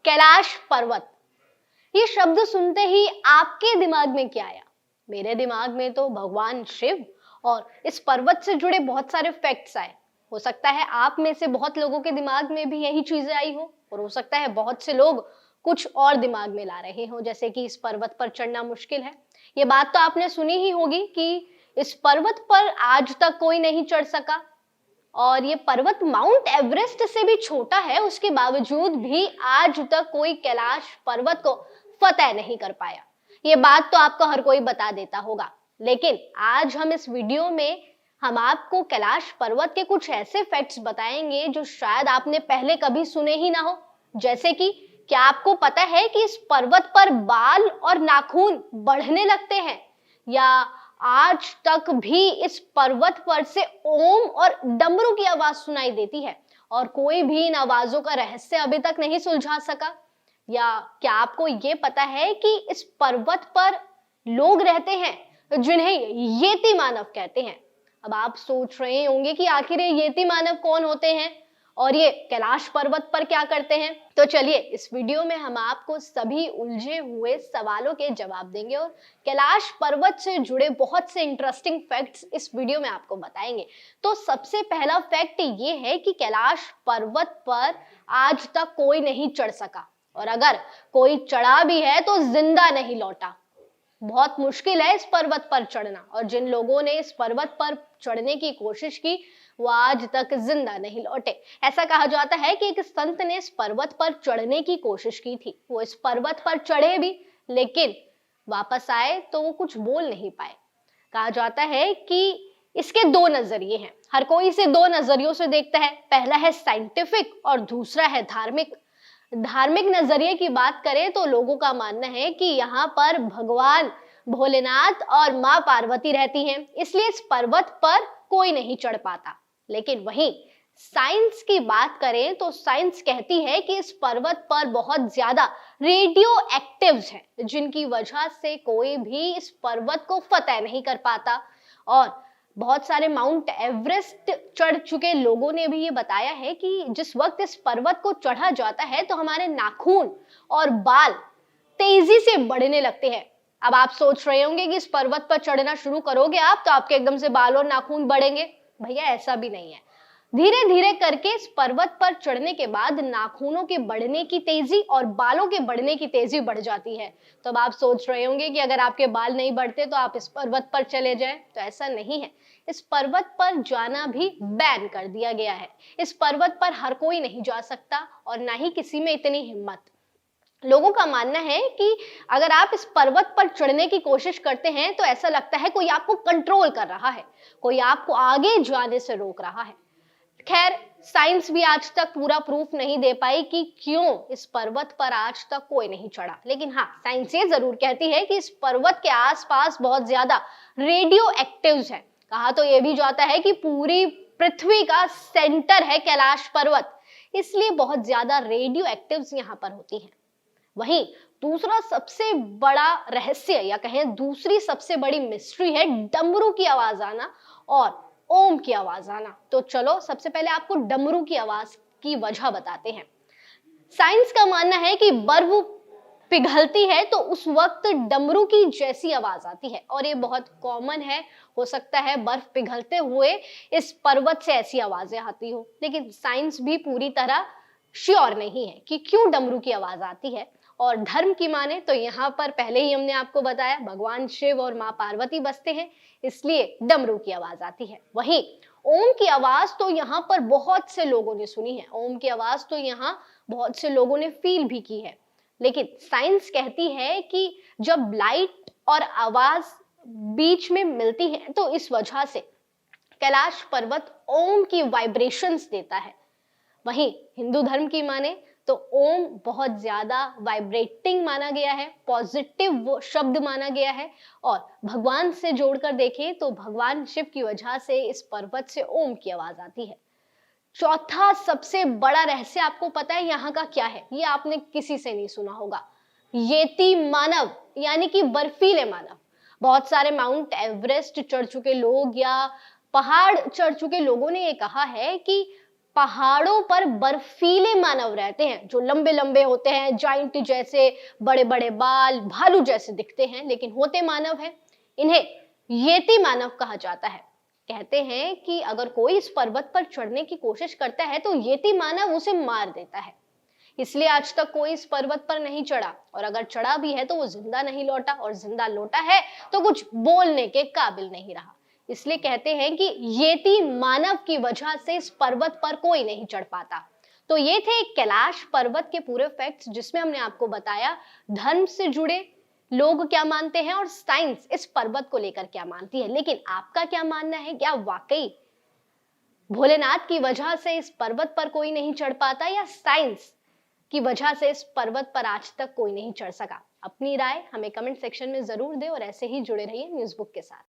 कैलाश पर्वत, ये शब्द सुनते ही आपके दिमाग में क्या आया? मेरे दिमाग में तो भगवान शिव और इस पर्वत से जुड़े बहुत सारे फैक्ट्स आए। हो सकता है आप में से बहुत लोगों के दिमाग में भी यही चीजें आई हो, और हो सकता है बहुत से लोग कुछ और दिमाग में ला रहे हो, जैसे कि इस पर्वत पर चढ़ना मुश्किल है। ये बात तो आपने सुनी ही होगी कि इस पर्वत पर आज तक कोई नहीं चढ़ सका, और ये पर्वत माउंट एवरेस्ट से भी छोटा है, उसके बावजूद भी आज तक कोई कैलाश पर्वत को फतेह नहीं कर पाया। ये बात तो आपको हर कोई बता देता होगा, लेकिन आज हम इस वीडियो में हम आपको कैलाश पर्वत के कुछ ऐसे फैक्ट्स बताएंगे जो शायद आपने पहले कभी सुने ही ना हो। जैसे कि क्या आपको पता है कि इस पर्वत पर बाल और नाखून बढ़ने लगते हैं, या आज तक भी इस पर्वत पर से ओम और डमरू की आवाज सुनाई देती है और कोई भी इन आवाजों का रहस्य अभी तक नहीं सुलझा सका। या क्या आपको ये पता है कि इस पर्वत पर लोग रहते हैं जिन्हें येती मानव कहते हैं। अब आप सोच रहे होंगे कि आखिर ये येती मानव कौन होते हैं और ये कैलाश पर्वत पर क्या करते हैं। तो चलिए इस वीडियो में हम आपको सभी उलझे हुए सवालों के जवाब देंगे और कैलाश पर्वत से जुड़े बहुत से इंटरेस्टिंग फैक्ट्स इस वीडियो में आपको बताएंगे। तो सबसे पहला फैक्ट ये है कि कैलाश पर्वत पर आज तक कोई नहीं चढ़ सका, और अगर कोई चढ़ा भी है तो जिंदा नहीं लौटा। बहुत मुश्किल है इस पर्वत पर चढ़ना, और जिन लोगों ने इस पर्वत पर चढ़ने की कोशिश की वो आज तक जिंदा नहीं लौटे। ऐसा कहा जाता है कि एक संत ने इस पर्वत पर चढ़ने की कोशिश की थी। वो इस पर्वत पर चढ़े भी, लेकिन वापस आए तो वो कुछ बोल नहीं पाए। कहा जाता है कि इसके दो नजरिए हैं, हर कोई इसे दो नजरियों से देखता है। पहला है साइंटिफिक और दूसरा है धार्मिक। धार्मिक नजरिए की बात करें तो लोगों का मानना है कि यहाँ पर भगवान भोलेनाथ और माँ पार्वती रहती हैं, इसलिए इस पर्वत पर कोई नहीं चढ़ पाता। लेकिन वहीं साइंस की बात करें तो साइंस कहती है कि इस पर्वत पर बहुत ज्यादा रेडियो एक्टिव्स हैं, जिनकी वजह से कोई भी इस पर्वत को फतेह नहीं कर पाता। और बहुत सारे माउंट एवरेस्ट चढ़ चुके लोगों ने भी ये बताया है कि जिस वक्त इस पर्वत को चढ़ा जाता है तो हमारे नाखून और बाल तेजी से बढ़ने लगते हैं। अब आप सोच रहे होंगे कि इस पर्वत पर चढ़ना शुरू करोगे आप तो आपके एकदम से बाल और नाखून बढ़ेंगे। भैया ऐसा भी नहीं है। धीरे धीरे करके इस पर्वत पर चढ़ने के बाद नाखूनों के बढ़ने की तेजी और बालों के बढ़ने की तेजी बढ़ जाती है। तो अब आप सोच रहे होंगे कि अगर आपके बाल नहीं बढ़ते तो आप इस पर्वत पर चले जाएं, तो ऐसा नहीं है। इस पर्वत पर जाना भी बैन कर दिया गया है। इस पर्वत पर हर कोई नहीं जा सकता और ना ही किसी में इतनी हिम्मत। लोगों का मानना है कि अगर आप इस पर्वत पर चढ़ने की कोशिश करते हैं तो ऐसा लगता है कोई आपको कंट्रोल कर रहा है, कोई आपको आगे जाने से रोक रहा है। खैर साइंस भी आज तक पूरा प्रूफ नहीं दे पाई कि क्यों इस पर्वत पर आज तक कोई नहीं चढ़ा, लेकिन हाँ साइंस ये जरूर कहती है कि इस पर्वत के आसपास बहुत ज्यादा रेडियो एक्टिव्स हैं। कहा तो ये भी जाता है कि पूरी पृथ्वी का सेंटर है कैलाश पर्वत, इसलिए बहुत ज्यादा रेडियो एक्टिव्स यहाँ पर होती हैं। वहीं दूसरा सबसे बड़ा रहस्य या कहें दूसरी सबसे बड़ी मिस्ट्री है डमरू की आवाज आना और ओम की आवाज आना। तो चलो सबसे पहले आपको डमरू की आवाज की वजह बताते हैं। साइंस का मानना है कि बर्फ पिघलती है तो उस वक्त डमरू की जैसी आवाज आती है, और ये बहुत कॉमन है। हो सकता है बर्फ पिघलते हुए इस पर्वत से ऐसी आवाजें आती हो, लेकिन साइंस भी पूरी तरह श्योर नहीं है कि क्यों डमरू की आवाज आती है। और धर्म की माने तो यहाँ पर पहले ही हमने आपको बताया भगवान शिव और माँ पार्वती बसते हैं, इसलिए डमरू की आवाज आती है। वहीं ओम की आवाज तो यहाँ पर बहुत से लोगों ने सुनी है, ओम की आवाज तो यहाँ बहुत से लोगों ने फील भी की है। लेकिन साइंस कहती है कि जब लाइट और आवाज बीच में मिलती है तो इस वजह से कैलाश पर्वत ओम की वाइब्रेशंस देता है। वहीं हिंदू धर्म की माने तो ओम बहुत ज्यादा वाइब्रेटिंग माना गया है, पॉजिटिव शब्द माना गया है, और भगवान से जोड़कर देखें तो भगवान शिव की वजह से इस पर्वत से ओम की आवाज आती है। चौथा सबसे बड़ा रहस्य आपको पता है यहाँ का क्या है? ये आपने किसी से नहीं सुना होगा। येती मानव यानी कि बर्फीले मानव। बहुत सारे माउंट एवरेस्ट चढ़ चुके लोग या पहाड़ चढ़ चुके लोगों ने ये कहा है कि पहाड़ों पर बर्फीले मानव रहते हैं जो लंबे लंबे होते हैं, जाइंट जैसे, बड़े बड़े बाल, भालू जैसे दिखते हैं, लेकिन होते मानव हैं। इन्हें येती मानव कहा जाता है। कहते हैं कि अगर कोई इस पर्वत पर चढ़ने की कोशिश करता है तो येती मानव उसे मार देता है। इसलिए आज तक कोई इस पर्वत पर नहीं चढ़ा, और अगर चढ़ा भी है तो वो जिंदा नहीं लौटा, और जिंदा लौटा है तो कुछ बोलने के काबिल नहीं रहा। इसलिए कहते हैं कि येती मानव की वजह से इस पर्वत पर कोई नहीं चढ़ पाता। तो ये थे कैलाश पर्वत के पूरे फैक्ट्स, जिसमें हमने आपको बताया धर्म से जुड़े लोग क्या मानते हैं और साइंस इस पर्वत को लेकर क्या मानती है। लेकिन आपका क्या मानना है? क्या वाकई भोलेनाथ की वजह से इस पर्वत पर कोई नहीं चढ़ पाता, या साइंस की वजह से इस पर्वत पर आज तक कोई नहीं चढ़ सका? अपनी राय हमें कमेंट सेक्शन में जरूर दें और ऐसे ही जुड़े रहिए न्यूज़ बुक के साथ।